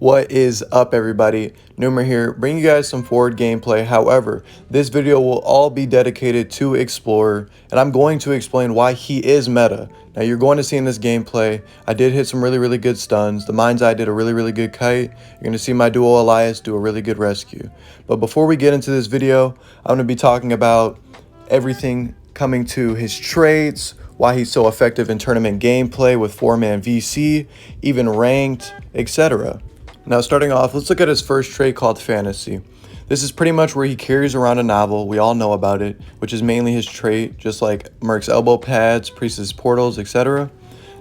What is up, everybody? Numer here, bringing you guys some forward gameplay. However, this video will all be dedicated to Explorer, and I'm going to explain why he is meta. Now, you're going to see in this gameplay, I did hit some really good stuns. The Mind's Eye did a really good kite. You're going to see my duo Elias do a really good rescue. But before we get into this video, I'm going to be talking about everything coming to his traits, why he's so effective in tournament gameplay with 4-man VC, even ranked, etc. Now, starting off, let's look at his first trait called Fantasy. This is pretty much where he carries around a novel. We all know about it, which is mainly his trait, just like Merc's elbow pads, Priest's portals, etc.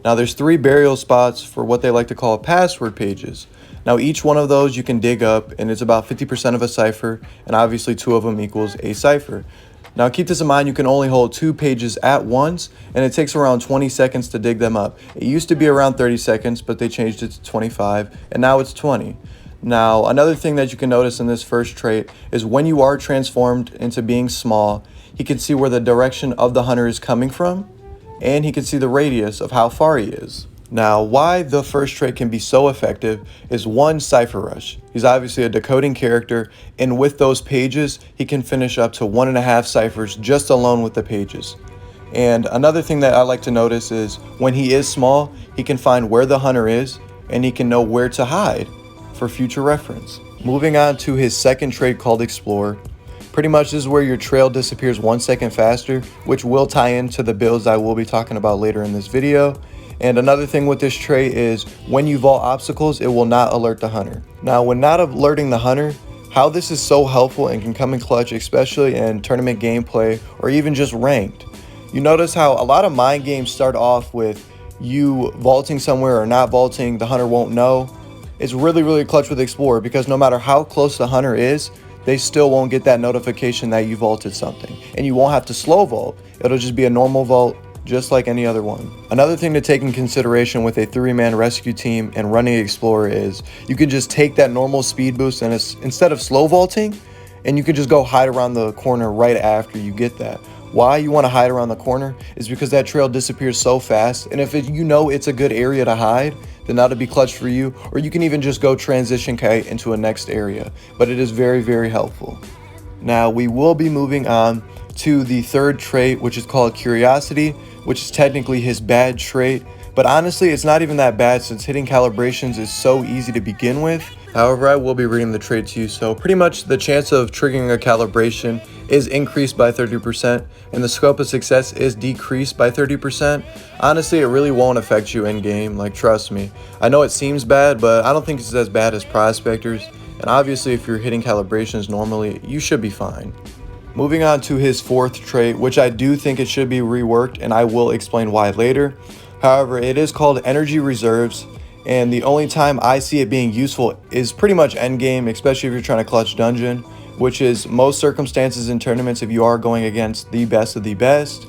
Now, there's 3 burial spots for what they like to call password pages. Now, each one of those you can dig up, and it's about 50% of a cipher, and obviously 2 of them equals a cipher. Now, keep this in mind, you can only hold 2 pages at once, and it takes around 20 seconds to dig them up. It used to be around 30 seconds, but they changed it to 25, and now it's 20. Now, another thing that you can notice in this first trait is when you are transformed into being small, he can see where the direction of the hunter is coming from, and he can see the radius of how far he is. Now, why the first trait can be so effective is 1, Cipher Rush. He's obviously a decoding character, and with those pages, he can finish up to 1.5 ciphers just alone with the pages. And another thing that I like to notice is when he is small, he can find where the hunter is, and he can know where to hide for future reference. Moving on to his second trait called Explore. Pretty much this is where your trail disappears 1 second faster, which will tie into the builds I will be talking about later in this video. And another thing with this trait is when you vault obstacles, it will not alert the hunter. Now, when not alerting the hunter, how this is so helpful and can come in clutch, especially in tournament gameplay or even just ranked. You notice how a lot of mind games start off with you vaulting somewhere or not vaulting, the hunter won't know. It's really clutch with Explorer because no matter how close the hunter is, they still won't get that notification that you vaulted something. And you won't have to slow vault. It'll just be a normal vault, just like any other one. Another thing to take in consideration with a 3-man rescue team and running Explorer is you can just take that normal speed boost and instead of slow vaulting, and you can just go hide around the corner right after you get that. Why you want to hide around the corner is because that trail disappears so fast, and if you know it's a good area to hide, then that'll be clutch for you, or you can even just go transition kite into a next area. But it is very helpful. Now, we will be moving on to the third trait, which is called Curiosity, which is technically his bad trait, but honestly it's not even that bad since hitting calibrations is so easy to begin with. However, I will be reading the trait to you, so pretty much the chance of triggering a calibration is increased by 30% and the scope of success is decreased by 30%. Honestly, it really won't affect you in game, like, trust me. I know it seems bad, but I don't think it's as bad as prospectors, and obviously if you're hitting calibrations normally, you should be fine. Moving on to his fourth trait, which I do think it should be reworked, and I will explain why later. However, it is called Energy Reserves, and the only time I see it being useful is pretty much endgame, especially if you're trying to clutch dungeon, which is most circumstances in tournaments if you are going against the best of the best.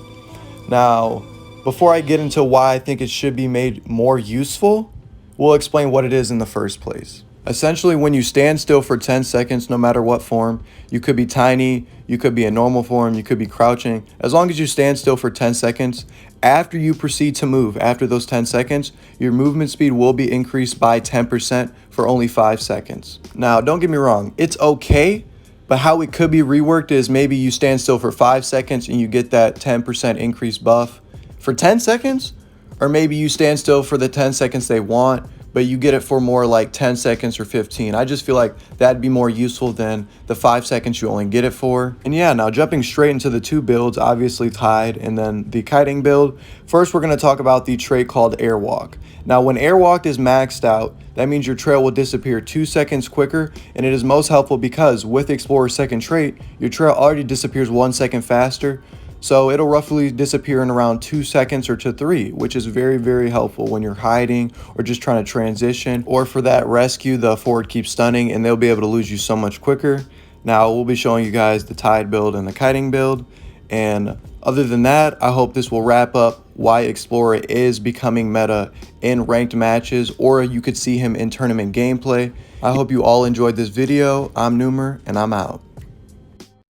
Now, before I get into why I think it should be made more useful, we'll explain what it is in the first place. Essentially, when you stand still for 10 seconds, no matter what form, you could be tiny, you could be in normal form, you could be crouching. As long as you stand still for 10 seconds, after you proceed to move, after those 10 seconds, your movement speed will be increased by 10% for only 5 seconds. Now, don't get me wrong, it's okay, but how it could be reworked is maybe you stand still for 5 seconds and you get that 10% increase buff for 10 seconds, or maybe you stand still for the 10 seconds they want, but you get it for more like 10 seconds or 15. I just feel like that'd be more useful than the 5 seconds you only get it for. And yeah, now jumping straight into the 2 builds, obviously Tide and then the kiting build. First, we're going to talk about the trait called Airwalk. Now, when Airwalk is maxed out, that means your trail will disappear 2 seconds quicker, and it is most helpful because with Explorer's second trait, your trail already disappears 1 second faster. So it'll roughly disappear in around 2 seconds or to 3, which is very helpful when you're hiding or just trying to transition, or for that rescue, the forward keeps stunning and they'll be able to lose you so much quicker. Now, we'll be showing you guys the Tide build and the kiting build. And other than that, I hope this will wrap up why Explorer is becoming meta in ranked matches, or you could see him in tournament gameplay. I hope you all enjoyed this video. I'm Numer, and I'm out.